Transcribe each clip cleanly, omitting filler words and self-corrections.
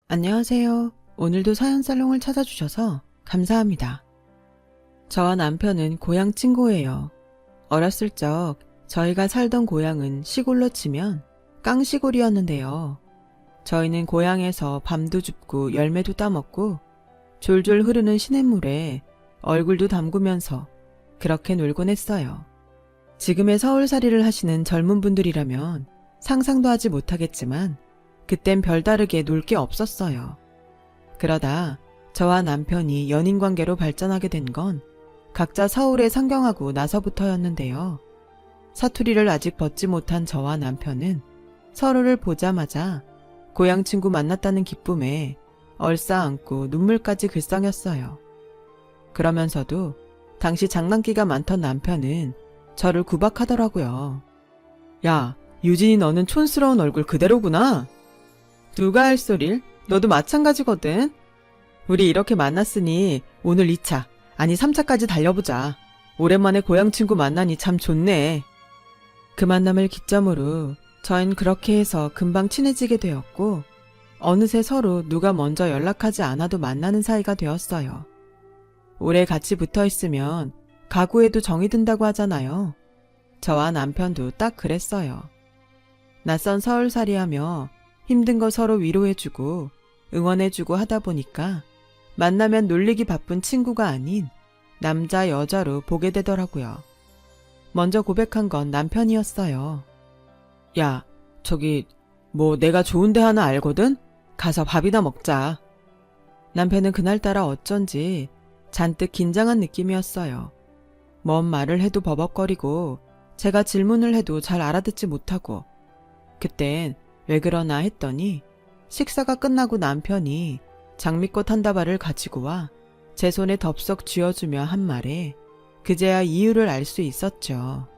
안녕하세요. 오늘도 사연 살롱을 찾아주셔서 감사합니다. 저와 남편은 고향 친구예요. 어렸을 적 저희가 살던 고향은 시골로 치면 깡시골이었는데요. 저희는 고향에서 밤도 줍고 열매도 따먹고 졸졸 흐르는 시냇물에 얼굴도 담그면서 그렇게 놀곤 했어요. 지금의 서울살이를 하시는 젊은 분들이라면 상상도 하지 못하겠지만 그땐 별다르게 놀 게 없었어요. 그러다 저와 남편이 연인관계로 발전하게 된 건 각자 서울에 상경하고 나서부터였는데요. 사투리를 아직 벗지 못한 저와 남편은 서로를 보자마자 고향 친구 만났다는 기쁨에 얼싸안고 눈물까지 글썽였어요. 그러면서도 당시 장난기가 많던 남편은 저를 구박하더라고요. 야, 유진이 너는 촌스러운 얼굴 그대로구나. 누가 할 소릴? 너도 마찬가지거든. 우리 이렇게 만났으니 오늘 2차, 아니 3차까지 달려보자. 오랜만에 고향 친구 만나니 참 좋네. 그 만남을 기점으로 저희는 그렇게 해서 금방 친해지게 되었고 어느새 서로 누가 먼저 연락하지 않아도 만나는 사이가 되었어요. 오래 같이 붙어있으면 가구에도 정이 든다고 하잖아요. 저와 남편도 딱 그랬어요. 낯선 서울살이하며 힘든 거 서로 위로해주고 응원해주고 하다 보니까 만나면 놀리기 바쁜 친구가 아닌 남자 여자로 보게 되더라고요. 먼저 고백한 건 남편이었어요. 야, 저기 내가 좋은 데 하나 알거든? 가서 밥이나 먹자. 남편은 그날따라 어쩐지 잔뜩 긴장한 느낌이었어요. 뭔 말을 해도 버벅거리고 제가 질문을 해도 잘 알아듣지 못하고 그땐 왜 그러나 했더니 식사가 끝나고 남편이 장미꽃 한 다발을 가지고 와 제 손에 덥석 쥐어주며 한 말에 그제야 이유를 알 수 있었죠.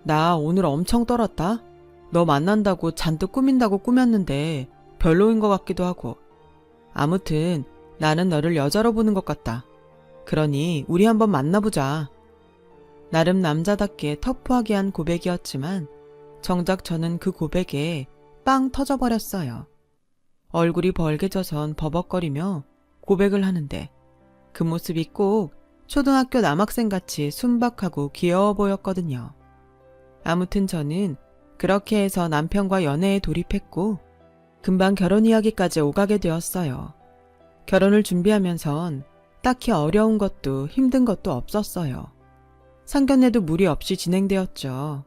나 오늘 엄청 떨었다. 너 만난다고 잔뜩 꾸민다고 꾸몄는데 별로인 것 같기도 하고. 아무튼 나는 너를 여자로 보는 것 같다. 그러니 우리 한번 만나보자. 나름 남자답게 터프하게 한 고백이었지만 정작 저는 그 고백에 빵 터져버렸어요. 얼굴이 벌개져선 버벅거리며 고백을 하는데 그 모습이 꼭 초등학교 남학생같이 순박하고 귀여워 보였거든요. 아무튼 저는 그렇게 해서 남편과 연애에 돌입했고 금방 결혼 이야기까지 오가게 되었어요. 결혼을 준비하면선 딱히 어려운 것도 힘든 것도 없었어요. 상견례도 무리 없이 진행되었죠.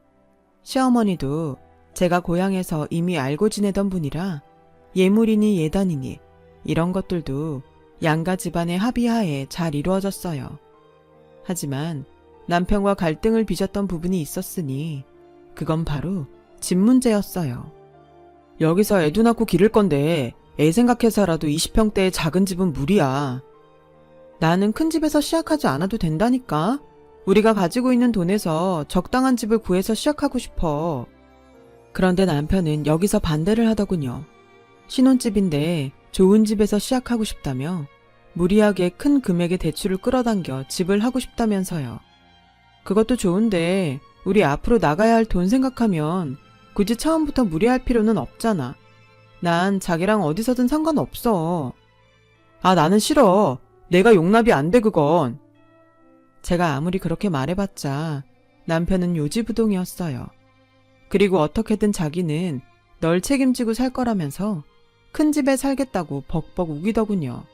시어머니도 제가 고향에서 이미 알고 지내던 분이라 예물이니 예단이니 이런 것들도 양가 집안의 합의하에 잘 이루어졌어요. 하지만 남편과 갈등을 빚었던 부분이 있었으니 그건 바로 집 문제였어요. 여기서 애도 낳고 기를 건데 애 생각해서라도 20평대의 작은 집은 무리야. 나는 큰 집에서 시작하지 않아도 된다니까. 우리가 가지고 있는 돈에서 적당한 집을 구해서 시작하고 싶어. 그런데 남편은 여기서 반대를 하더군요. 신혼집인데 좋은 집에서 시작하고 싶다며 무리하게 큰 금액의 대출을 끌어당겨 집을 하고 싶다면서요. 그것도 좋은데 우리 앞으로 나가야 할 돈 생각하면 굳이 처음부터 무리할 필요는 없잖아. 난 자기랑 어디서든 상관없어. 아, 나는 싫어. 내가 용납이 안 돼 그건. 제가 아무리 그렇게 말해봤자 남편은 요지부동이었어요. 그리고 어떻게든 자기는 널 책임지고 살 거라면서 큰 집에 살겠다고 벅벅 우기더군요.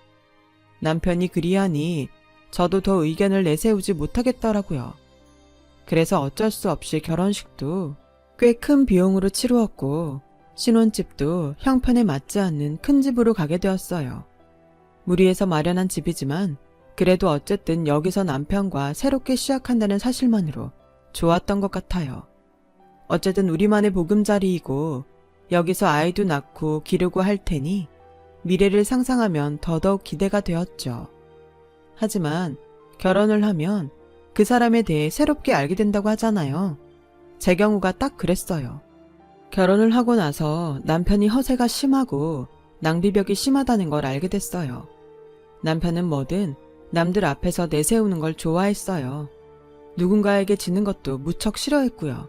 남편이 그리하니 저도 더 의견을 내세우지 못하겠더라고요. 그래서 어쩔 수 없이 결혼식도 꽤 큰 비용으로 치루었고 신혼집도 형편에 맞지 않는 큰 집으로 가게 되었어요. 무리해서 마련한 집이지만 그래도 어쨌든 여기서 남편과 새롭게 시작한다는 사실만으로 좋았던 것 같아요. 어쨌든 우리만의 보금자리이고 여기서 아이도 낳고 기르고 할 테니 미래를 상상하면 더더욱 기대가 되었죠. 하지만 결혼을 하면 그 사람에 대해 새롭게 알게 된다고 하잖아요. 제 경우가 딱 그랬어요. 결혼을 하고 나서 남편이 허세가 심하고 낭비벽이 심하다는 걸 알게 됐어요. 남편은 뭐든 남들 앞에서 내세우는 걸 좋아했어요. 누군가에게 지는 것도 무척 싫어했고요.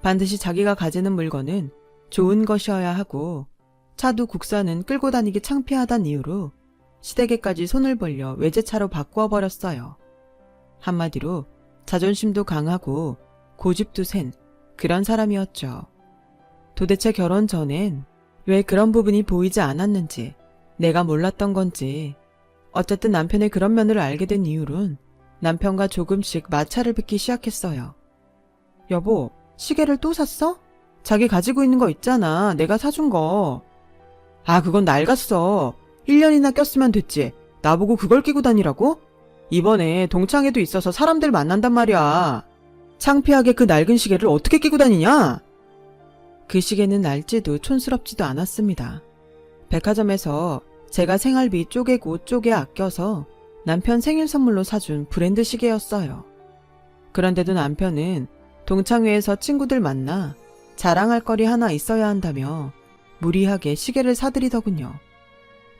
반드시 자기가 가지는 물건은 좋은 것이어야 하고 차도 국산은 끌고 다니기 창피하단 이유로 시댁에까지 손을 벌려 외제차로 바꾸어 버렸어요. 한마디로 자존심도 강하고 고집도 센 그런 사람이었죠. 도대체 결혼 전엔 왜 그런 부분이 보이지 않았는지, 내가 몰랐던 건지, 어쨌든 남편의 그런 면을 알게 된 이후론 남편과 조금씩 마찰을 빚기 시작했어요. 여보, 시계를 또 샀어? 자기 가지고 있는 거 있잖아. 내가 사준 거. 아, 그건 낡았어. 1년이나 꼈으면 됐지. 나보고 그걸 끼고 다니라고? 이번에 동창회도 있어서 사람들 만난단 말이야. 창피하게 그 낡은 시계를 어떻게 끼고 다니냐? 그 시계는 낡지도 촌스럽지도 않았습니다. 백화점에서 제가 생활비 쪼개고 쪼개 아껴서 남편 생일 선물로 사준 브랜드 시계였어요. 그런데도 남편은 동창회에서 친구들 만나 자랑할 거리 하나 있어야 한다며 무리하게 시계를 사들이더군요.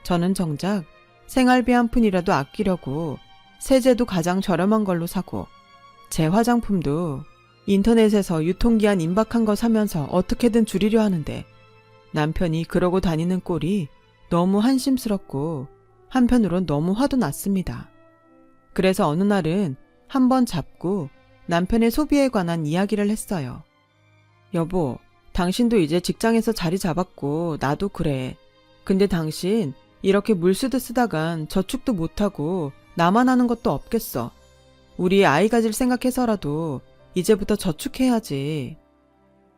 저는 정작 생활비 한 푼이라도 아끼려고 세제도 가장 저렴한 걸로 사고 제 화장품도 인터넷에서 유통기한 임박한 거 사면서 어떻게든 줄이려 하는데 남편이 그러고 다니는 꼴이 너무 한심스럽고 한편으론 너무 화도 났습니다. 그래서 어느 날은 한번 잡고 남편의 소비에 관한 이야기를 했어요. 여보, 당신도 이제 직장에서 자리 잡았고 나도 그래. 근데 당신 이렇게 물 쓰듯 쓰다간 저축도 못하고 나만 하는 것도 없겠어. 우리 아이 가질 생각해서라도 이제부터 저축해야지.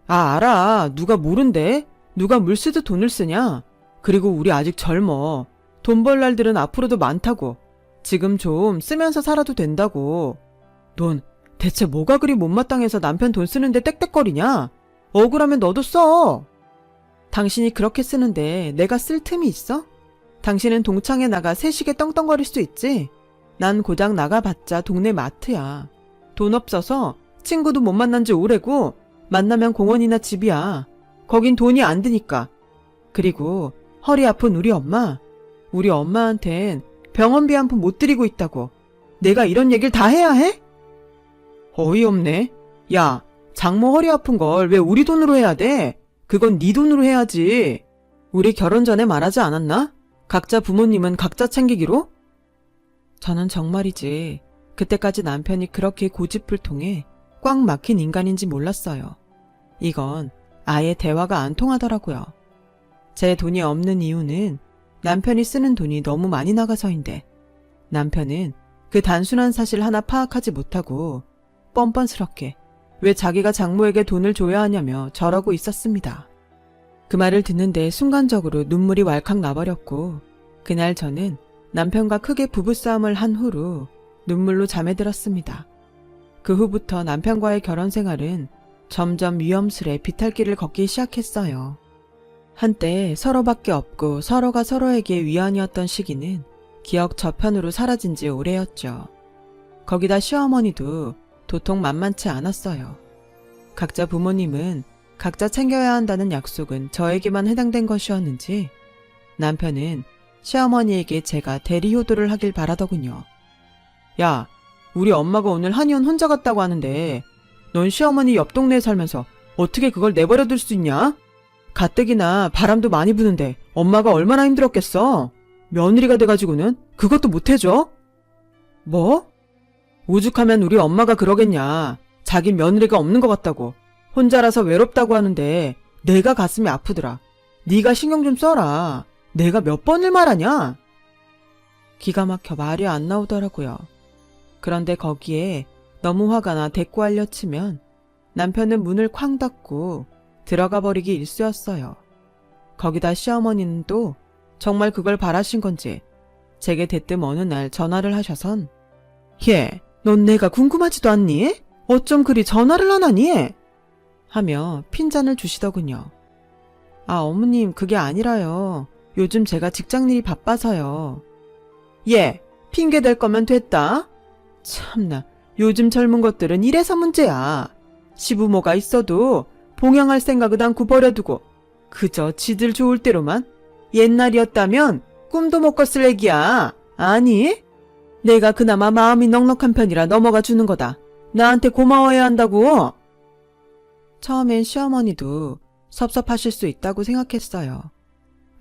아, 알아. 누가 모른대? 누가 물 쓰듯 돈을 쓰냐? 그리고 우리 아직 젊어. 돈 벌 날들은 앞으로도 많다고. 지금 좀 쓰면서 살아도 된다고. 넌 대체 뭐가 그리 못마땅해서 남편 돈 쓰는데 땡땡거리냐? 억울하면 너도 써. 당신이 그렇게 쓰는데 내가 쓸 틈이 있어? 당신은 동창회 나가 새시계 떵떵거릴 수 있지? 난 고작 나가봤자 동네 마트야. 돈 없어서 친구도 못 만난 지 오래고 만나면 공원이나 집이야. 거긴 돈이 안 드니까. 그리고 허리 아픈 우리 엄마한텐 병원비 한 푼 못 드리고 있다고. 내가 이런 얘기를 다 해야 해? 어이없네. 야, 장모 허리 아픈 걸 왜 우리 돈으로 해야 돼? 그건 네 돈으로 해야지. 우리 결혼 전에 말하지 않았나? 각자 부모님은 각자 챙기기로? 저는 정말이지 그때까지 남편이 그렇게 고집을 통해 꽉 막힌 인간인지 몰랐어요. 이건 아예 대화가 안 통하더라고요. 제 돈이 없는 이유는 남편이 쓰는 돈이 너무 많이 나가서인데 남편은 그 단순한 사실 하나 파악하지 못하고 뻔뻔스럽게 왜 자기가 장모에게 돈을 줘야 하냐며 저러고 있었습니다. 그 말을 듣는데 순간적으로 눈물이 왈칵 나버렸고 그날 저는 남편과 크게 부부싸움을 한 후로 눈물로 잠에 들었습니다. 그 후부터 남편과의 결혼 생활은 점점 위험스레 비탈길을 걷기 시작했어요. 한때 서로밖에 없고 서로가 서로에게 위안이었던 시기는 기억 저편으로 사라진 지 오래였죠. 거기다 시어머니도 도통 만만치 않았어요. 각자 부모님은 각자 챙겨야 한다는 약속은 저에게만 해당된 것이었는지 남편은 시어머니에게 제가 대리 효도를 하길 바라더군요. 야, 우리 엄마가 오늘 한의원 혼자 갔다고 하는데 넌 시어머니 옆 동네에 살면서 어떻게 그걸 내버려둘 수 있냐? 가뜩이나 바람도 많이 부는데 엄마가 얼마나 힘들었겠어? 며느리가 돼가지고는 그것도 못해줘? 뭐? 오죽하면 우리 엄마가 그러겠냐. 자기 며느리가 없는 것 같다고. 혼자라서 외롭다고 하는데 내가 가슴이 아프더라. 네가 신경 좀 써라. 내가 몇 번을 말하냐? 기가 막혀 말이 안 나오더라고요. 그런데 거기에 너무 화가 나 대꾸하려 치면 남편은 문을 쾅 닫고 들어가 버리기 일쑤였어요. 거기다 시어머니는 또 정말 그걸 바라신 건지 제게 대뜸 어느 날 전화를 하셔선 얘, 넌 내가 궁금하지도 않니? 어쩜 그리 전화를 안 하니? 하며 핀잔을 주시더군요. 아, 어머님 그게 아니라요. 요즘 제가 직장일이 바빠서요. 얘, 핑계 댈 거면 됐다. 참나, 요즘 젊은 것들은 이래서 문제야. 시부모가 있어도 봉양할 생각은 않고 버려두고 그저 지들 좋을 대로만. 옛날이었다면 꿈도 못 꿨을 얘기야. 아니? 내가 그나마 마음이 넉넉한 편이라 넘어가 주는 거다. 나한테 고마워해야 한다고. 처음엔 시어머니도 섭섭하실 수 있다고 생각했어요.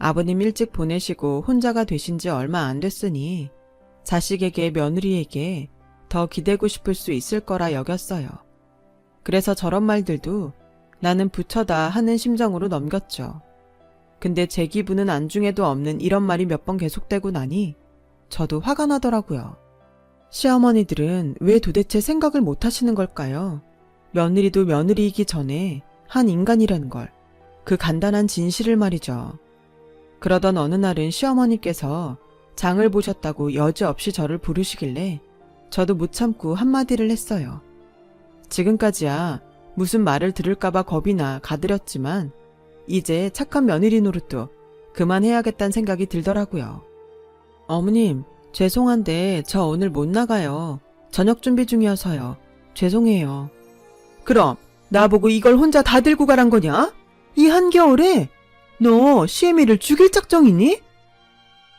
아버님 일찍 보내시고 혼자가 되신 지 얼마 안 됐으니 자식에게 며느리에게 더 기대고 싶을 수 있을 거라 여겼어요. 그래서 저런 말들도 나는 부처다 하는 심정으로 넘겼죠. 근데 제 기분은 안중에도 없는 이런 말이 몇 번 계속되고 나니 저도 화가 나더라고요. 시어머니들은 왜 도대체 생각을 못 하시는 걸까요? 며느리도 며느리이기 전에 한 인간이라는 걸, 그 간단한 진실을 말이죠. 그러던 어느 날은 시어머니께서 장을 보셨다고 여지없이 저를 부르시길래 저도 못 참고 한마디를 했어요. 지금까지야 무슨 말을 들을까봐 겁이 나 가드렸지만 이제 착한 며느리 노릇도 그만해야겠다는 생각이 들더라고요. 어머님, 죄송한데 저 오늘 못 나가요. 저녁 준비 중이어서요. 죄송해요. 그럼 나보고 이걸 혼자 다 들고 가란 거냐? 이 한겨울에? 너 시애미를 죽일 작정이니?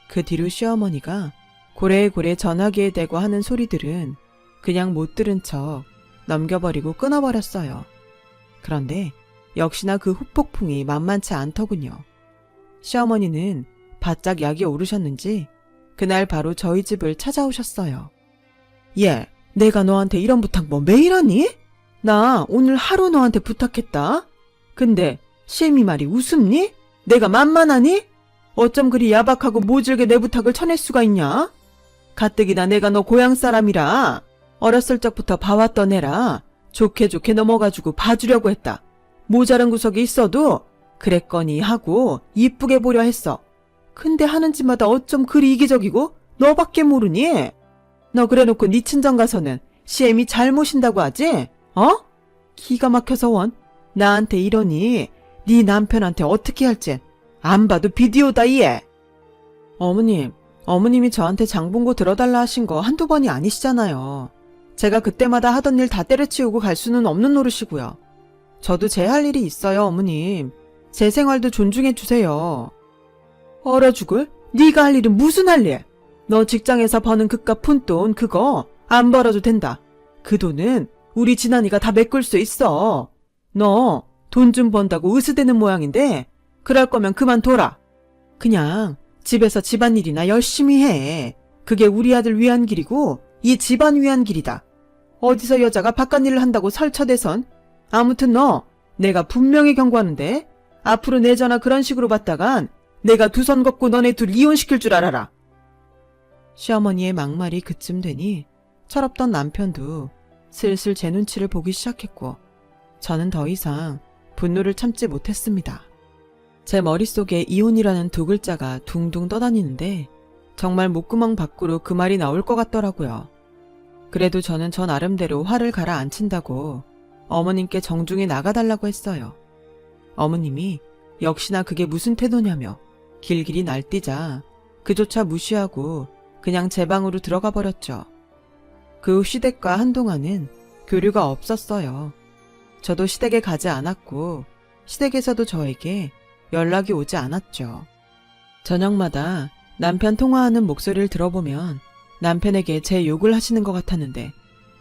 그 뒤로 시어머니가 고래고래 전화기에 대고 하는 소리들은 그냥 못 들은 척 넘겨버리고 끊어버렸어요. 그런데 역시나 그 후폭풍이 만만치 않더군요. 시어머니는 바짝 약이 오르셨는지 그날 바로 저희 집을 찾아오셨어요. 얘, 내가 너한테 이런 부탁 뭐 매일 하니? 나 오늘 하루 너한테 부탁했다. 근데 시애미 말이 우습니? 내가 만만하니? 어쩜 그리 야박하고 모질게 내 부탁을 쳐낼 수가 있냐? 가뜩이나 내가 너 고향 사람이라 어렸을 적부터 봐왔던 애라 좋게 넘어가지고 봐주려고 했다. 모자란 구석이 있어도 그랬거니 하고 이쁘게 보려 했어. 근데 하는 짓마다 어쩜 그리 이기적이고 너밖에 모르니? 너 그래놓고 네 친정 가서는 시애미 잘 모신다고 하지? 기가 막혀서 원. 나한테 이러니 네 남편한테 어떻게 할지 안 봐도 비디오다 얘. 어머님이 저한테 장본고 들어달라 하신 거 한두 번이 아니시잖아요. 제가 그때마다 하던 일 다 때려치우고 갈 수는 없는 노릇이고요. 저도 제 할 일이 있어요, 어머님. 제 생활도 존중해 주세요. 얼어 죽을? 네가 할 일은 무슨 할 일? 너 직장에서 버는 그깟 푼돈 그거 안 벌어도 된다. 그 돈은 우리 진환이가 다 메꿀 수 있어. 너 돈 좀 번다고 으스대는 모양인데 그럴 거면 그만둬라. 그냥 집에서 집안일이나 열심히 해. 그게 우리 아들 위한 길이고 이 집안 위한 길이다. 어디서 여자가 바깥일을 한다고 설쳐대선. 아무튼 너 내가 분명히 경고하는데 앞으로 내 전화 그런 식으로 받다간 내가 두 손 걷고 너네 둘 이혼시킬 줄 알아라. 시어머니의 막말이 그쯤 되니 철없던 남편도 슬슬 제 눈치를 보기 시작했고 저는 더 이상 분노를 참지 못했습니다. 제 머릿속에 이혼이라는 두 글자가 둥둥 떠다니는데 정말 목구멍 밖으로 그 말이 나올 것 같더라고요. 그래도 저는 저 나름대로 화를 가라앉힌다고 어머님께 정중히 나가달라고 했어요. 어머님이 역시나 그게 무슨 태도냐며 길길이 날뛰자 그조차 무시하고 그냥 제 방으로 들어가 버렸죠. 그 후 시댁과 한동안은 교류가 없었어요. 저도 시댁에 가지 않았고 시댁에서도 저에게 연락이 오지 않았죠. 저녁마다 남편 통화하는 목소리를 들어보면 남편에게 제 욕을 하시는 것 같았는데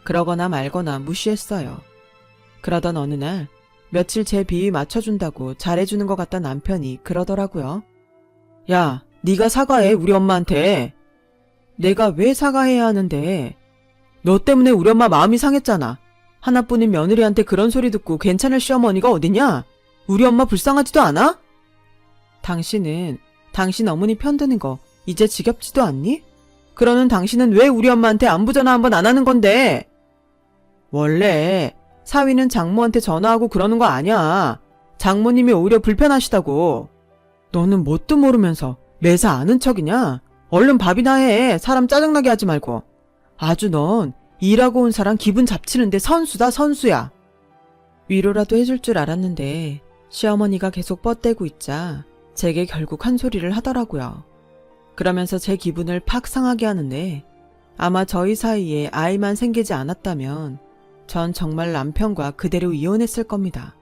그러거나 말거나 무시했어요. 그러던 어느 날 며칠 제 비위 맞춰준다고 잘해주는 것 같던 남편이 그러더라고요. 야, 네가 사과해 우리 엄마한테. 내가 왜 사과해야 하는데? 너 때문에 우리 엄마 마음이 상했잖아. 하나뿐인 며느리한테 그런 소리 듣고 괜찮을 시어머니가 어디냐? 우리 엄마 불쌍하지도 않아? 당신은 당신 어머니 편드는 거 이제 지겹지도 않니? 그러는 당신은 왜 우리 엄마한테 안부 전화 한번 안 하는 건데? 원래 사위는 장모한테 전화하고 그러는 거 아니야. 장모님이 오히려 불편하시다고. 너는 뭣도 모르면서 매사 아는 척이냐? 얼른 밥이나 해. 사람 짜증나게 하지 말고. 아주 넌 일하고 온 사람 기분 잡치는데 선수다 선수야. 위로라도 해줄 줄 알았는데 시어머니가 계속 뻗대고 있자 제게 결국 한 소리를 하더라고요. 그러면서 제 기분을 팍 상하게 하는데 아마 저희 사이에 아이만 생기지 않았다면 전 정말 남편과 그대로 이혼했을 겁니다.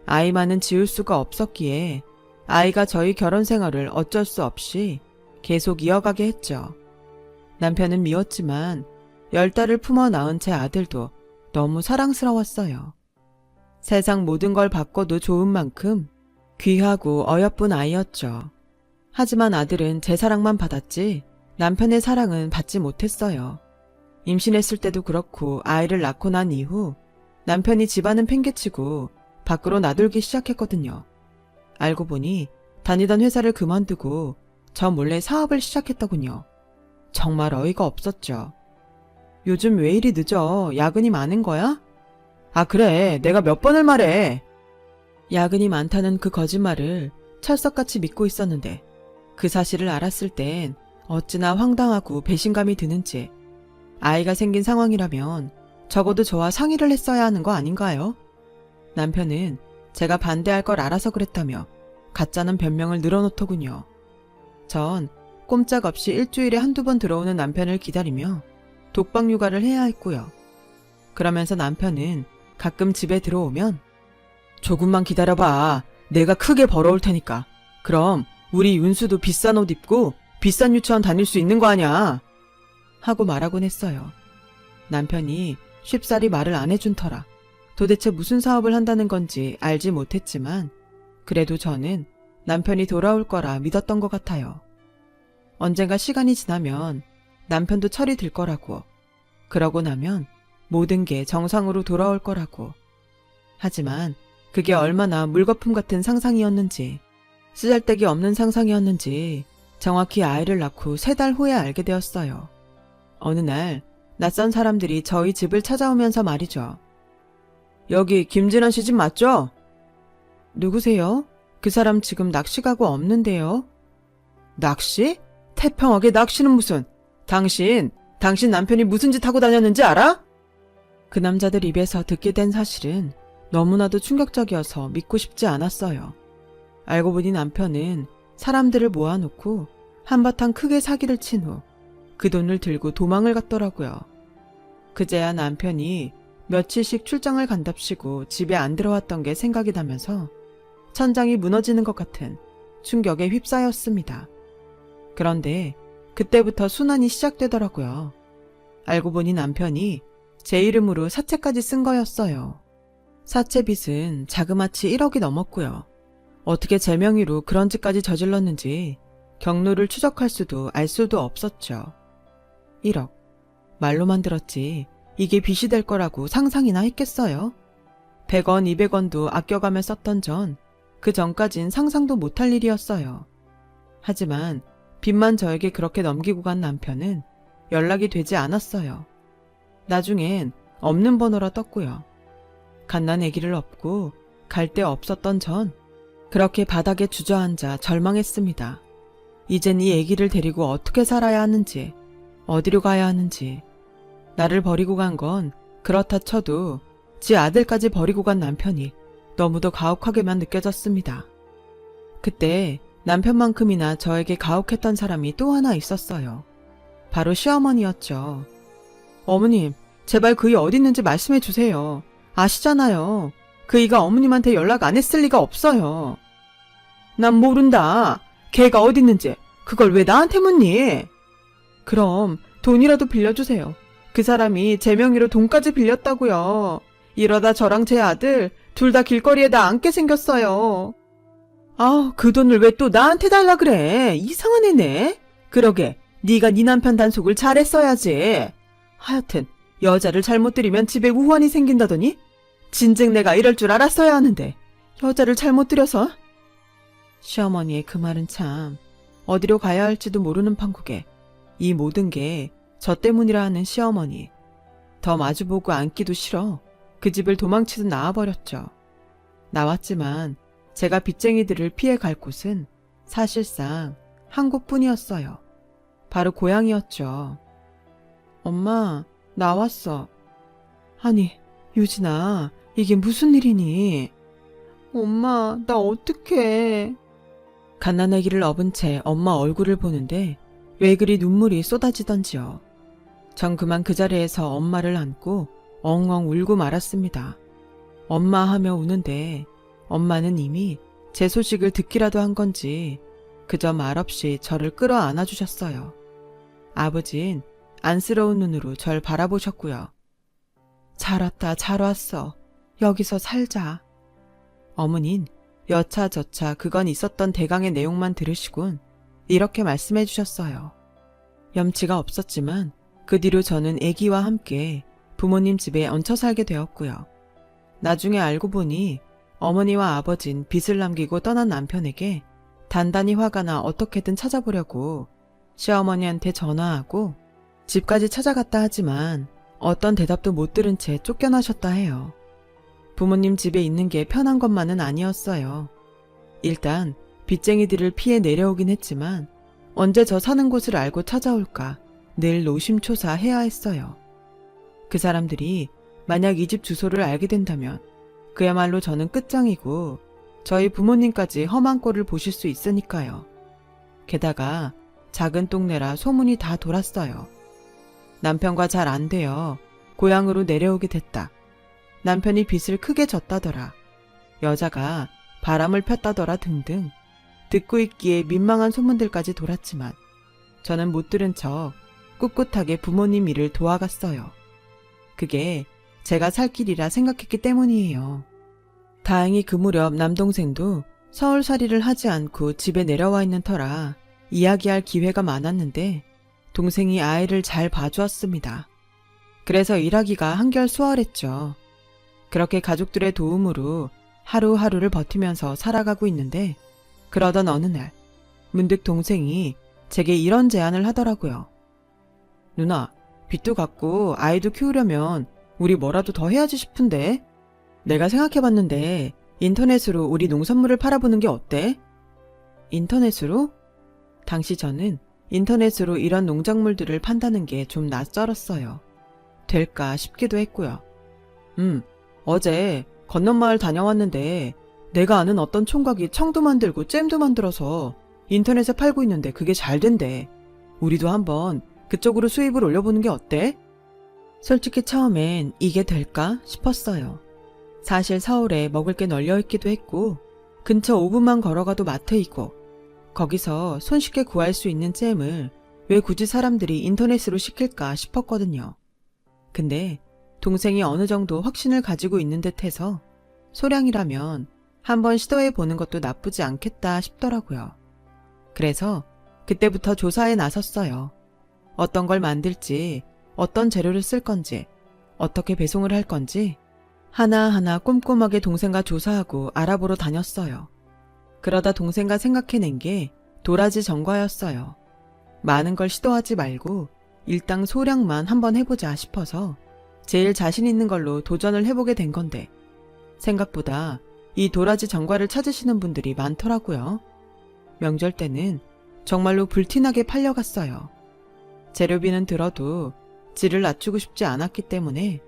아이만은 지울 수가 없었기에 아이가 저희 결혼 생활을 어쩔 수 없이 계속 이어가게 했죠. 남편은 미웠지만 10달을 품어 낳은 제 아들도 너무 사랑스러웠어요. 세상 모든 걸 바꿔도 좋은 만큼 귀하고 어여쁜 아이였죠. 하지만 아들은 제 사랑만 받았지 남편의 사랑은 받지 못했어요. 임신했을 때도 그렇고 아이를 낳고 난 이후 남편이 집안은 팽개치고 밖으로 나돌기 시작했거든요. 알고 보니 다니던 회사를 그만두고 저 몰래 사업을 시작했더군요. 정말 어이가 없었죠. 요즘 왜 이리 늦어? 야근이 많은 거야? 아, 그래. 내가 몇 번을 말해. 야근이 많다는 그 거짓말을 철석같이 믿고 있었는데 그 사실을 알았을 땐 어찌나 황당하고 배신감이 드는지. 아이가 생긴 상황이라면 적어도 저와 상의를 했어야 하는 거 아닌가요? 남편은 제가 반대할 걸 알아서 그랬다며 가짜는 변명을 늘어놓더군요. 전 꼼짝없이 일주일에 한두 번 들어오는 남편을 기다리며 독박 육아를 해야 했고요. 그러면서 남편은 가끔 집에 들어오면 조금만 기다려봐. 내가 크게 벌어올 테니까. 그럼 우리 윤수도 비싼 옷 입고 비싼 유치원 다닐 수 있는 거 아냐? 하고 말하곤 했어요. 남편이 쉽사리 말을 안 해준 터라 도대체 무슨 사업을 한다는 건지 알지 못했지만 그래도 저는 남편이 돌아올 거라 믿었던 것 같아요. 언젠가 시간이 지나면 남편도 철이 들 거라고, 그러고 나면 모든 게 정상으로 돌아올 거라고. 하지만 그게 얼마나 물거품 같은 상상이었는지, 쓰잘데기 없는 상상이었는지 정확히 아이를 낳고 3달 후에 알게 되었어요. 어느 날 낯선 사람들이 저희 집을 찾아오면서 말이죠. 여기 김진원 씨 집 맞죠? 누구세요? 그 사람 지금 낚시 가고 없는데요. 낚시? 태평하게 낚시는 무슨. 당신 남편이 무슨 짓 하고 다녔는지 알아? 그 남자들 입에서 듣게 된 사실은 너무나도 충격적이어서 믿고 싶지 않았어요. 알고 보니 남편은 사람들을 모아놓고 한바탕 크게 사기를 친 후 그 돈을 들고 도망을 갔더라고요. 그제야 남편이 며칠씩 출장을 간답시고 집에 안 들어왔던 게 생각이 나면서 천장이 무너지는 것 같은 충격에 휩싸였습니다. 그런데 그때부터 순환이 시작되더라고요. 알고 보니 남편이 제 이름으로 사채까지 쓴 거였어요. 사채 빚은 자그마치 1억이 넘었고요. 어떻게 제 명의로 그런 짓까지 저질렀는지 경로를 추적할 수도 알 수도 없었죠. 1억. 말로만 들었지 이게 빚이 될 거라고 상상이나 했겠어요? 100원, 200원도 아껴가며 썼던 전 그 전까진 상상도 못할 일이었어요. 하지만 빚만 저에게 그렇게 넘기고 간 남편은 연락이 되지 않았어요. 나중엔 없는 번호라 떴고요. 갓난아기를 업고 갈 데 없었던 전 그렇게 바닥에 주저앉아 절망했습니다. 이젠 이 아기를 데리고 어떻게 살아야 하는지, 어디로 가야 하는지. 나를 버리고 간 건 그렇다 쳐도 지 아들까지 버리고 간 남편이 너무도 가혹하게만 느껴졌습니다. 그때 남편만큼이나 저에게 가혹했던 사람이 또 하나 있었어요. 바로 시어머니였죠. 어머님, 제발 그이 어디 있는지 말씀해 주세요. 아시잖아요. 그이가 어머님한테 연락 안 했을 리가 없어요. 난 모른다. 걔가 어디 있는지 그걸 왜 나한테 묻니? 그럼 돈이라도 빌려주세요. 그 사람이 제 명의로 돈까지 빌렸다고요. 이러다 저랑 제 아들 둘 다 길거리에다 앉게 생겼어요. 아, 그 돈을 왜 또 나한테 달라 그래? 이상한 애네. 그러게, 네가 네 남편 단속을 잘했어야지. 하여튼 여자를 잘못 들이면 집에 우환이 생긴다더니 진즉 내가 이럴 줄 알았어야 하는데 여자를 잘못 들여서. 시어머니의 그 말은 참 어디로 가야 할지도 모르는 판국에 이 모든 게 저 때문이라 하는 시어머니. 더 마주보고 앉기도 싫어 그 집을 도망치듯 나와버렸죠. 나왔지만 제가 빚쟁이들을 피해 갈 곳은 사실상 한 곳뿐이었어요. 바로 고향이었죠. 엄마, 나왔어. 아니, 유진아, 이게 무슨 일이니? 엄마, 나 어떡해. 갓난아기를 업은 채 엄마 얼굴을 보는데 왜 그리 눈물이 쏟아지던지요. 전 그만 그 자리에서 엄마를 안고 엉엉 울고 말았습니다. 엄마 하며 우는데 엄마는 이미 제 소식을 듣기라도 한 건지 그저 말없이 저를 끌어안아 주셨어요. 아버진 안쓰러운 눈으로 절 바라보셨고요. 잘 왔다, 잘 왔어. 여기서 살자. 어머닌 여차저차 그건 있었던 대강의 내용만 들으시곤 이렇게 말씀해 주셨어요. 염치가 없었지만 그 뒤로 저는 아기와 함께 부모님 집에 얹혀 살게 되었고요. 나중에 알고 보니 어머니와 아버진 빚을 남기고 떠난 남편에게 단단히 화가 나 어떻게든 찾아보려고 시어머니한테 전화하고 집까지 찾아갔다 하지만 어떤 대답도 못 들은 채 쫓겨나셨다 해요. 부모님 집에 있는 게 편한 것만은 아니었어요. 일단 빚쟁이들을 피해 내려오긴 했지만 언제 저 사는 곳을 알고 찾아올까 늘 노심초사해야 했어요. 그 사람들이 만약 이 집 주소를 알게 된다면 그야말로 저는 끝장이고 저희 부모님까지 험한 꼴을 보실 수 있으니까요. 게다가 작은 동네라 소문이 다 돌았어요. 남편과 잘 안 되어 고향으로 내려오게 됐다. 남편이 빚을 크게 졌다더라. 여자가 바람을 폈다더라 등등 듣고 있기에 민망한 소문들까지 돌았지만 저는 못 들은 척 꿋꿋하게 부모님 일을 도와갔어요. 그게 제가 살 길이라 생각했기 때문이에요. 다행히 그 무렵 남동생도 서울살이를 하지 않고 집에 내려와 있는 터라 이야기할 기회가 많았는데 동생이 아이를 잘 봐주었습니다. 그래서 일하기가 한결 수월했죠. 그렇게 가족들의 도움으로 하루하루를 버티면서 살아가고 있는데 그러던 어느 날 문득 동생이 제게 이런 제안을 하더라고요. 누나, 빚도 갚고 아이도 키우려면 우리 뭐라도 더 해야지 싶은데 내가 생각해봤는데 인터넷으로 우리 농산물을 팔아보는 게 어때? 인터넷으로? 당시 저는 인터넷으로 이런 농작물들을 판다는 게 좀 낯설었어요. 될까 싶기도 했고요. 어제 건너마을 다녀왔는데 내가 아는 어떤 총각이 청도 만들고 잼도 만들어서 인터넷에 팔고 있는데 그게 잘 된대. 우리도 한번 그쪽으로 수입을 올려보는 게 어때? 솔직히 처음엔 이게 될까 싶었어요. 사실 서울에 먹을 게 널려있기도 했고 근처 5분만 걸어가도 마트이고 거기서 손쉽게 구할 수 있는 잼을 왜 굳이 사람들이 인터넷으로 시킬까 싶었거든요. 근데 동생이 어느 정도 확신을 가지고 있는 듯해서 소량이라면 한번 시도해보는 것도 나쁘지 않겠다 싶더라고요. 그래서 그때부터 조사에 나섰어요. 어떤 걸 만들지, 어떤 재료를 쓸 건지, 어떻게 배송을 할 건지 하나하나 꼼꼼하게 동생과 조사하고 알아보러 다녔어요. 그러다 동생과 생각해낸 게 도라지 전과였어요. 많은 걸 시도하지 말고 일당 소량만 한번 해보자 싶어서 제일 자신 있는 걸로 도전을 해보게 된 건데 생각보다 이 도라지 전과를 찾으시는 분들이 많더라고요. 명절 때는 정말로 불티나게 팔려갔어요. 재료비는 들어도 질을 낮추고 싶지 않았기 때문에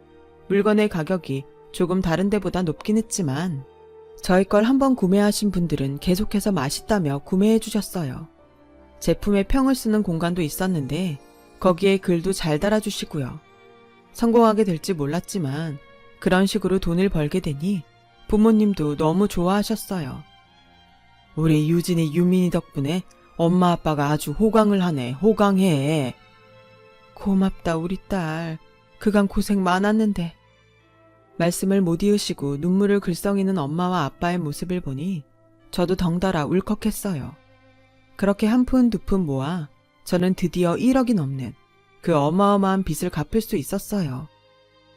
물건의 가격이 조금 다른 데보다 높긴 했지만 저희 걸 한번 구매하신 분들은 계속해서 맛있다며 구매해 주셨어요. 제품에 평을 쓰는 공간도 있었는데 거기에 글도 잘 달아주시고요. 성공하게 될지 몰랐지만 그런 식으로 돈을 벌게 되니 부모님도 너무 좋아하셨어요. 우리 유진이 유민이 덕분에 엄마 아빠가 아주 호강을 하네. 호강해. 고맙다 우리 딸. 그간 고생 많았는데. 말씀을 못 이으시고 눈물을 글썽이는 엄마와 아빠의 모습을 보니 저도 덩달아 울컥했어요. 그렇게 한 푼 두 푼 모아 저는 드디어 1억이 넘는 그 어마어마한 빚을 갚을 수 있었어요.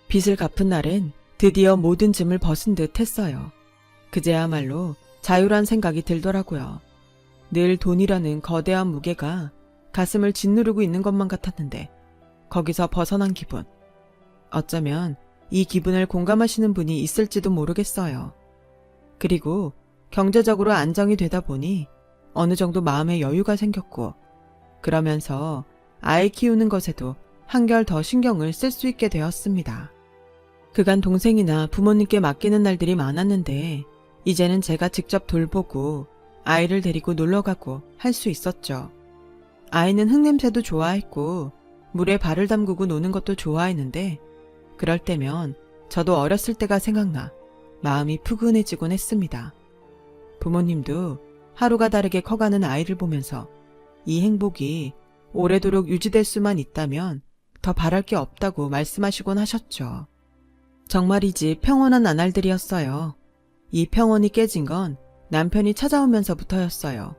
빚을 갚은 날엔 드디어 모든 짐을 벗은 듯 했어요. 그제야말로 자유란 생각이 들더라고요. 늘 돈이라는 거대한 무게가 가슴을 짓누르고 있는 것만 같았는데 거기서 벗어난 기분. 어쩌면 이 기분을 공감하시는 분이 있을지도 모르겠어요. 그리고 경제적으로 안정이 되다 보니 어느 정도 마음의 여유가 생겼고 그러면서 아이 키우는 것에도 한결 더 신경을 쓸 수 있게 되었습니다. 그간 동생이나 부모님께 맡기는 날들이 많았는데 이제는 제가 직접 돌보고 아이를 데리고 놀러가고 할 수 있었죠. 아이는 흙냄새도 좋아했고 물에 발을 담그고 노는 것도 좋아했는데 그럴 때면 저도 어렸을 때가 생각나 마음이 푸근해지곤 했습니다. 부모님도 하루가 다르게 커가는 아이를 보면서 이 행복이 오래도록 유지될 수만 있다면 더 바랄 게 없다고 말씀하시곤 하셨죠. 정말이지 평온한 나날들이었어요. 이 평온이 깨진 건 남편이 찾아오면서부터였어요.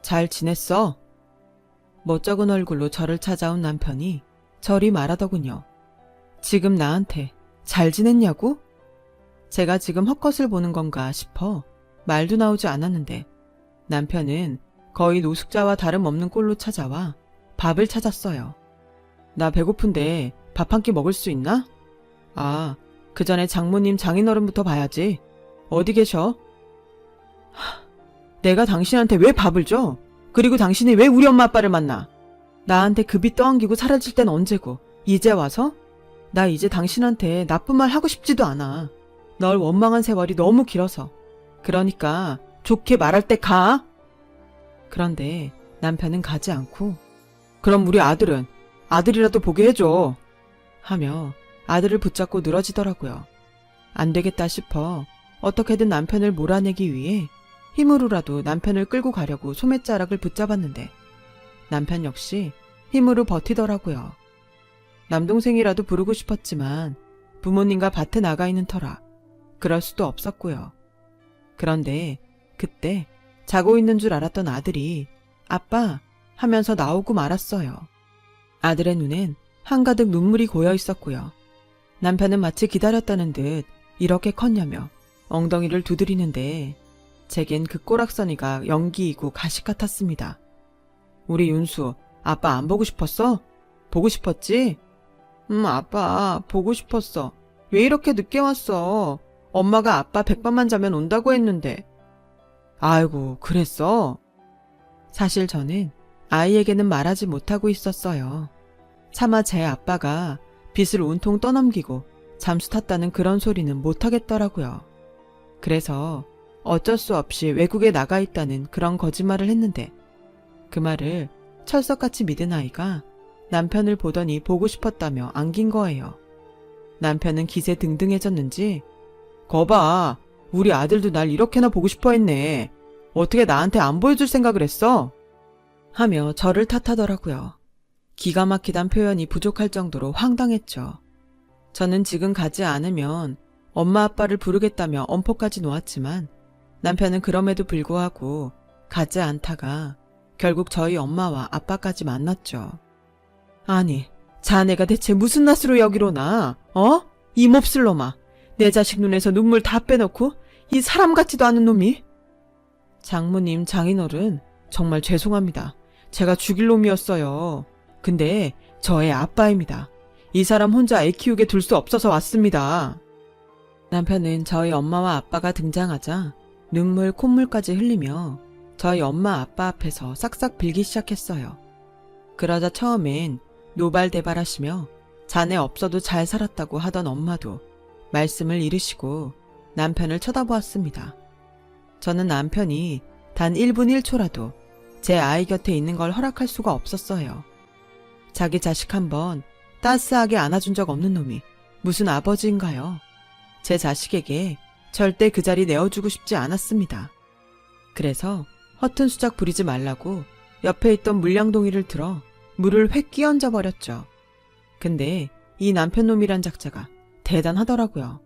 잘 지냈어? 멋쩍은 얼굴로 저를 찾아온 남편이 저리 말하더군요. 지금 나한테 잘 지냈냐고? 제가 지금 헛것을 보는 건가 싶어 말도 나오지 않았는데 남편은 거의 노숙자와 다름없는 꼴로 찾아와 밥을 찾았어요. 나 배고픈데 밥 한 끼 먹을 수 있나? 아, 그 전에 장모님 장인어른부터 봐야지. 어디 계셔? 내가 당신한테 왜 밥을 줘? 그리고 당신이 왜 우리 엄마 아빠를 만나? 나한테 급이 떠안기고 사라질 땐 언제고 이제 와서? 나 이제 당신한테 나쁜 말 하고 싶지도 않아. 널 원망한 세월이 너무 길어서. 그러니까 좋게 말할 때 가. 그런데 남편은 가지 않고 그럼 우리 아들은 아들이라도 보게 해줘 하며 아들을 붙잡고 늘어지더라고요. 안 되겠다 싶어 어떻게든 남편을 몰아내기 위해 힘으로라도 남편을 끌고 가려고 소매자락을 붙잡았는데 남편 역시 힘으로 버티더라고요. 남동생이라도 부르고 싶었지만 부모님과 밭에 나가 있는 터라 그럴 수도 없었고요. 그런데 그때 자고 있는 줄 알았던 아들이 아빠 하면서 나오고 말았어요. 아들의 눈엔 한가득 눈물이 고여 있었고요. 남편은 마치 기다렸다는 듯 이렇게 컸냐며 엉덩이를 두드리는데 제겐 그 꼬락서니가 연기이고 가식 같았습니다. 우리 윤수, 아빠 안 보고 싶었어? 보고 싶었지? 아빠 보고 싶었어. 왜 이렇게 늦게 왔어? 엄마가 아빠 백반만 자면 온다고 했는데. 아이고, 그랬어? 사실 저는 아이에게는 말하지 못하고 있었어요. 차마 제 아빠가 빚을 온통 떠넘기고 잠수 탔다는 그런 소리는 못하겠더라고요. 그래서 어쩔 수 없이 외국에 나가 있다는 그런 거짓말을 했는데 그 말을 철석같이 믿은 아이가 남편을 보더니 보고 싶었다며 안긴 거예요. 남편은 기세 등등해졌는지 거봐, 우리 아들도 날 이렇게나 보고 싶어 했네. 어떻게 나한테 안 보여줄 생각을 했어? 하며 저를 탓하더라고요. 기가 막히단 표현이 부족할 정도로 황당했죠. 저는 지금 가지 않으면 엄마 아빠를 부르겠다며 엄포까지 놓았지만 남편은 그럼에도 불구하고 가지 않다가 결국 저희 엄마와 아빠까지 만났죠. 아니, 자네가 대체 무슨 낯으로 여기로 나? 이 몹쓸 놈아. 내 자식 눈에서 눈물 다 빼놓고 이 사람 같지도 않은 놈이. 장모님, 장인어른, 정말 죄송합니다. 제가 죽일 놈이었어요. 근데 저의 아빠입니다. 이 사람 혼자 애 키우게 둘 수 없어서 왔습니다. 남편은 저희 엄마와 아빠가 등장하자 눈물, 콧물까지 흘리며 저희 엄마 아빠 앞에서 싹싹 빌기 시작했어요. 그러자 처음엔 노발대발하시며 자네 없어도 잘 살았다고 하던 엄마도 말씀을 잃으시고 남편을 쳐다보았습니다. 저는 남편이 단 1분 1초라도 제 아이 곁에 있는 걸 허락할 수가 없었어요. 자기 자식 한번 따스하게 안아준 적 없는 놈이 무슨 아버지인가요? 제 자식에게 절대 그 자리 내어주고 싶지 않았습니다. 그래서 허튼 수작 부리지 말라고 옆에 있던 물량동이를 들어 물을 획 끼얹어 버렸죠. 근데 이 남편놈이란 작자가 대단하더라고요.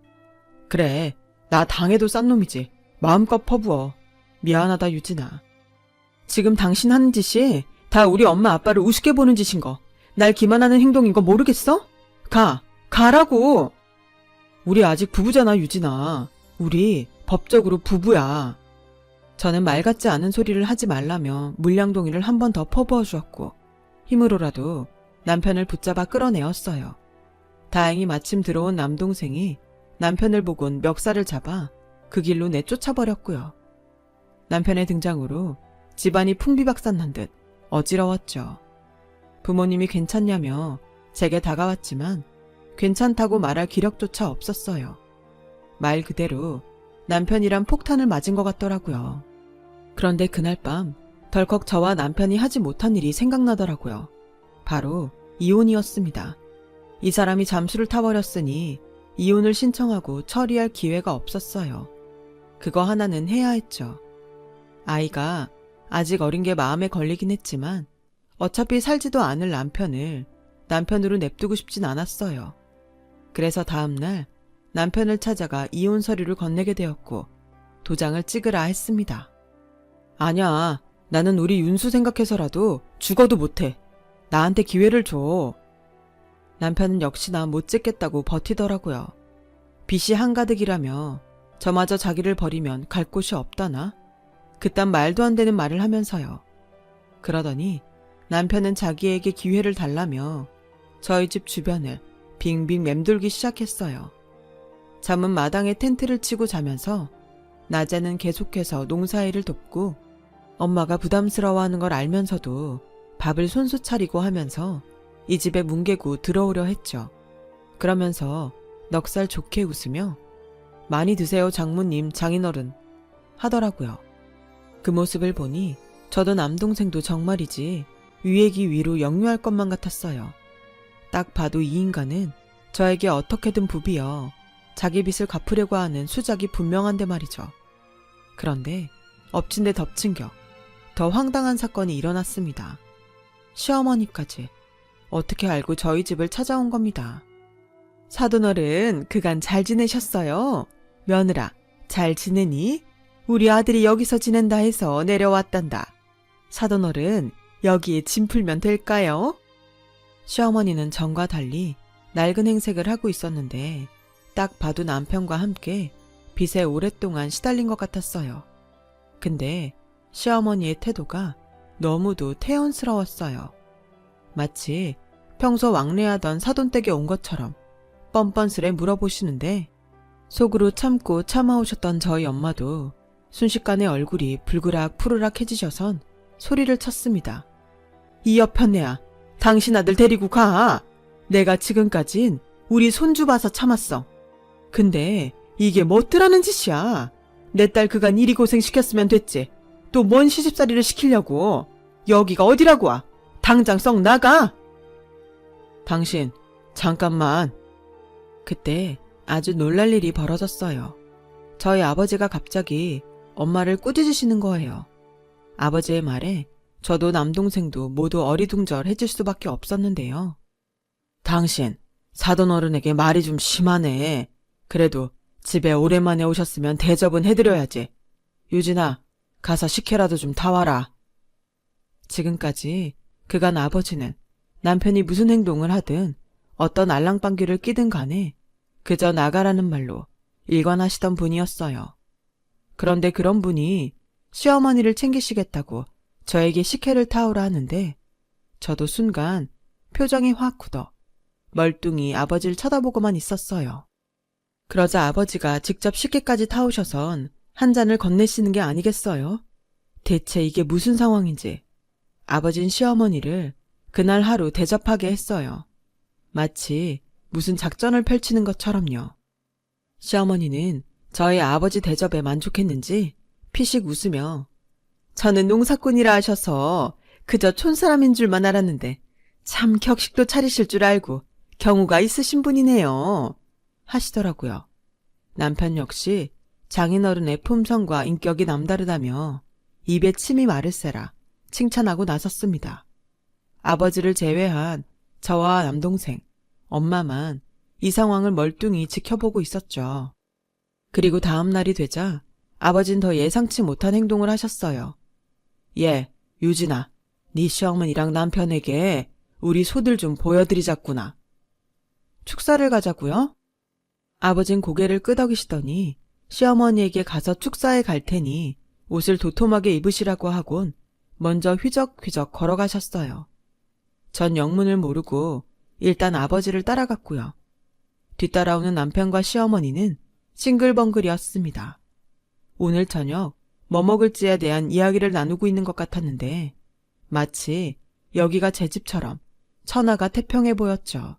그래, 나 당해도 싼 놈이지. 마음껏 퍼부어. 미안하다 유진아. 지금 당신 하는 짓이 다 우리 엄마 아빠를 우습게 보는 짓인 거. 날 기만하는 행동인 거 모르겠어? 가라고! 우리 아직 부부잖아, 유진아. 우리 법적으로 부부야. 저는 말 같지 않은 소리를 하지 말라며 물량동이를 한 번 더 퍼부어 주었고 힘으로라도 남편을 붙잡아 끌어내었어요. 다행히 마침 들어온 남동생이 남편을 보곤 멱살을 잡아 그 길로 내쫓아버렸고요. 남편의 등장으로 집안이 풍비박산난 듯 어지러웠죠. 부모님이 괜찮냐며 제게 다가왔지만 괜찮다고 말할 기력조차 없었어요. 말 그대로 남편이란 폭탄을 맞은 것 같더라고요. 그런데 그날 밤 덜컥 저와 남편이 하지 못한 일이 생각나더라고요. 바로 이혼이었습니다. 이 사람이 잠수를 타버렸으니 이혼을 신청하고 처리할 기회가 없었어요. 그거 하나는 해야 했죠. 아이가 아직 어린 게 마음에 걸리긴 했지만 어차피 살지도 않을 남편을 남편으로 냅두고 싶진 않았어요. 그래서 다음날 남편을 찾아가 이혼 서류를 건네게 되었고 도장을 찍으라 했습니다. 아냐, 나는 우리 윤수 생각해서라도 죽어도 못해. 나한테 기회를 줘. 남편은 역시나 못 찍겠다고 버티더라고요. 빚이 한가득이라며 저마저 자기를 버리면 갈 곳이 없다나? 그딴 말도 안 되는 말을 하면서요. 그러더니 남편은 자기에게 기회를 달라며 저희 집 주변을 빙빙 맴돌기 시작했어요. 잠은 마당에 텐트를 치고 자면서 낮에는 계속해서 농사일을 돕고 엄마가 부담스러워하는 걸 알면서도 밥을 손수 차리고 하면서 이 집에 뭉개고 들어오려 했죠. 그러면서 넉살 좋게 웃으며 많이 드세요 장모님 장인어른 하더라고요. 그 모습을 보니 저도 남동생도 정말이지 위액이 위로 역류할 것만 같았어요. 딱 봐도 이 인간은 저에게 어떻게든 부비어 자기 빚을 갚으려고 하는 수작이 분명한데 말이죠. 그런데 엎친 데 덮친 격 더 황당한 사건이 일어났습니다. 시어머니까지 어떻게 알고 저희 집을 찾아온 겁니다. 사돈어른 그간 잘 지내셨어요? 며느라 잘 지내니? 우리 아들이 여기서 지낸다 해서 내려왔단다. 사돈어른 여기에 짐 풀면 될까요? 시어머니는 전과 달리 낡은 행색을 하고 있었는데 딱 봐도 남편과 함께 빚에 오랫동안 시달린 것 같았어요. 근데 시어머니의 태도가 너무도 태연스러웠어요. 마치 평소 왕래하던 사돈댁에 온 것처럼 뻔뻔스레 물어보시는데 속으로 참고 참아오셨던 저희 엄마도 순식간에 얼굴이 불그락 푸르락해지셔선 소리를 쳤습니다. 이 여편네야, 당신 아들 데리고 가. 내가 지금까진 우리 손주 봐서 참았어. 근데 이게 뭐더라는 짓이야. 내 딸 그간 이리 고생시켰으면 됐지. 또 뭔 시집살이를 시키려고. 여기가 어디라고 와. 당장 썩 나가. 당신 잠깐만. 그때 아주 놀랄 일이 벌어졌어요. 저희 아버지가 갑자기 엄마를 꾸짖으시는 거예요. 아버지의 말에 저도 남동생도 모두 어리둥절해질 수밖에 없었는데요. 당신 사돈어른에게 말이 좀 심하네. 그래도 집에 오랜만에 오셨으면 대접은 해드려야지. 유진아, 가서 식혜라도 좀 타와라. 지금까지 그간 아버지는 남편이 무슨 행동을 하든 어떤 알랑방귀를 끼든 간에 그저 나가라는 말로 일관하시던 분이었어요. 그런데 그런 분이 시어머니를 챙기시겠다고 저에게 식혜를 타오라 하는데 저도 순간 표정이 확 굳어 멀뚱히 아버지를 쳐다보고만 있었어요. 그러자 아버지가 직접 식혜까지 타오셔선 한 잔을 건네시는 게 아니겠어요? 대체 이게 무슨 상황인지 아버진 시어머니를 그날 하루 대접하게 했어요. 마치 무슨 작전을 펼치는 것처럼요. 시어머니는 저희 아버지 대접에 만족했는지 피식 웃으며 저는 농사꾼이라 하셔서 그저 촌사람인 줄만 알았는데 참 격식도 차리실 줄 알고 경우가 있으신 분이네요. 하시더라고요. 남편 역시 장인어른의 품성과 인격이 남다르다며 입에 침이 마를세라 칭찬하고 나섰습니다. 아버지를 제외한 저와 남동생, 엄마만 이 상황을 멀뚱히 지켜보고 있었죠. 그리고 다음 날이 되자 아버진 더 예상치 못한 행동을 하셨어요. 예, 유진아, 네 시어머니랑 남편에게 우리 소들 좀 보여드리자꾸나. 축사를 가자고요? 아버진 고개를 끄덕이시더니 시어머니에게 가서 축사에 갈 테니 옷을 도톰하게 입으시라고 하곤 먼저 휘적휘적 걸어가셨어요. 전 영문을 모르고 일단 아버지를 따라갔고요. 뒤따라오는 남편과 시어머니는 싱글벙글이었습니다. 오늘 저녁 뭐 먹을지에 대한 이야기를 나누고 있는 것 같았는데 마치 여기가 제 집처럼 천하가 태평해 보였죠.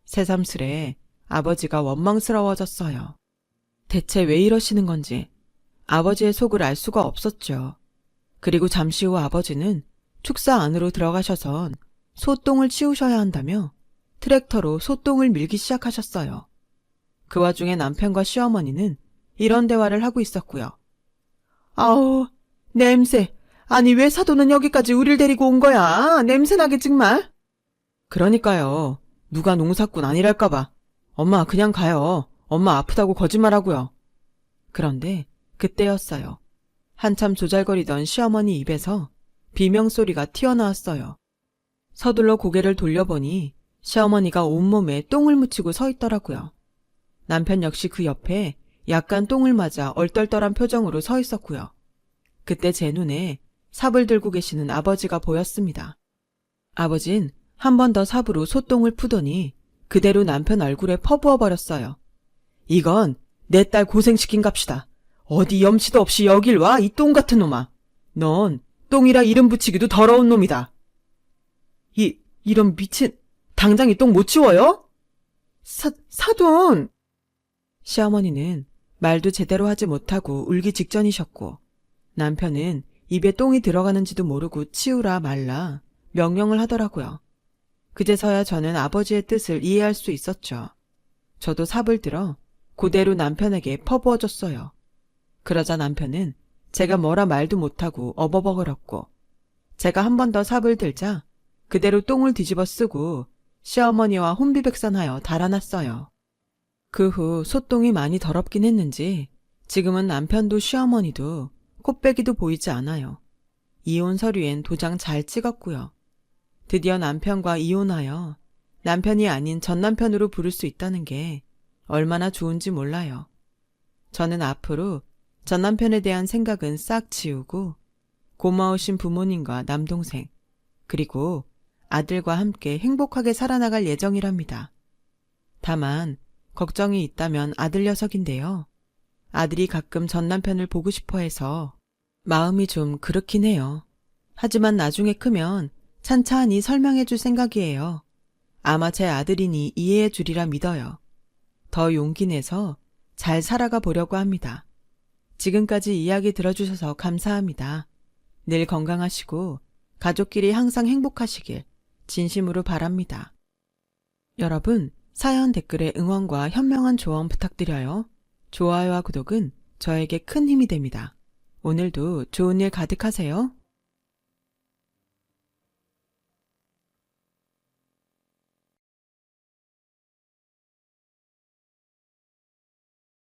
새삼스레 아버지가 원망스러워졌어요. 대체 왜 이러시는 건지 아버지의 속을 알 수가 없었죠. 그리고 잠시 후 아버지는 축사 안으로 들어가셔선 소똥을 치우셔야 한다며 트랙터로 소똥을 밀기 시작하셨어요. 그 와중에 남편과 시어머니는 이런 대화를 하고 있었고요. 아우, 냄새. 아니 왜 사돈은 여기까지 우릴 데리고 온 거야? 냄새나게 정말. 그러니까요. 누가 농사꾼 아니랄까봐. 엄마 그냥 가요. 엄마 아프다고 거짓말하고요. 그런데 그때였어요. 한참 조잘거리던 시어머니 입에서 비명소리가 튀어나왔어요. 서둘러 고개를 돌려보니 시어머니가 온몸에 똥을 묻히고 서 있더라고요. 남편 역시 그 옆에 약간 똥을 맞아 얼떨떨한 표정으로 서 있었고요. 그때 제 눈에 삽을 들고 계시는 아버지가 보였습니다. 아버진 한 번 더 삽으로 소똥을 푸더니 그대로 남편 얼굴에 퍼부어 버렸어요. 이건 내 딸 고생시킨 값이다. 어디 염치도 없이 여길 와, 이 똥 같은 놈아. 넌 똥이라 이름 붙이기도 더러운 놈이다. 이런 미친, 당장 이 똥 못 치워요? 사돈! 시어머니는 말도 제대로 하지 못하고 울기 직전이셨고, 남편은 입에 똥이 들어가는지도 모르고 치우라 말라 명령을 하더라고요. 그제서야 저는 아버지의 뜻을 이해할 수 있었죠. 저도 삽을 들어 그대로 남편에게 퍼부어줬어요. 그러자 남편은 제가 뭐라 말도 못하고 어버버거렸고, 제가 한 번 더 삽을 들자 그대로 똥을 뒤집어 쓰고 시어머니와 혼비백산하여 달아났어요. 그 후 소똥이 많이 더럽긴 했는지 지금은 남편도 시어머니도 코빼기도 보이지 않아요. 이혼 서류엔 도장 잘 찍었고요. 드디어 남편과 이혼하여 남편이 아닌 전 남편으로 부를 수 있다는 게 얼마나 좋은지 몰라요. 저는 앞으로 전 남편에 대한 생각은 싹 지우고 고마우신 부모님과 남동생 그리고 아들과 함께 행복하게 살아나갈 예정이랍니다. 다만 걱정이 있다면 아들 녀석인데요. 아들이 가끔 전 남편을 보고 싶어 해서 마음이 좀 그렇긴 해요. 하지만 나중에 크면 찬찬히 설명해 줄 생각이에요. 아마 제 아들이니 이해해 주리라 믿어요. 더 용기 내서 잘 살아가 보려고 합니다. 지금까지 이야기 들어주셔서 감사합니다. 늘 건강하시고 가족끼리 항상 행복하시길 진심으로 바랍니다. 여러분, 사연 댓글에 응원과 현명한 조언 부탁드려요. 좋아요와 구독은 저에게 큰 힘이 됩니다. 오늘도 좋은 일 가득하세요.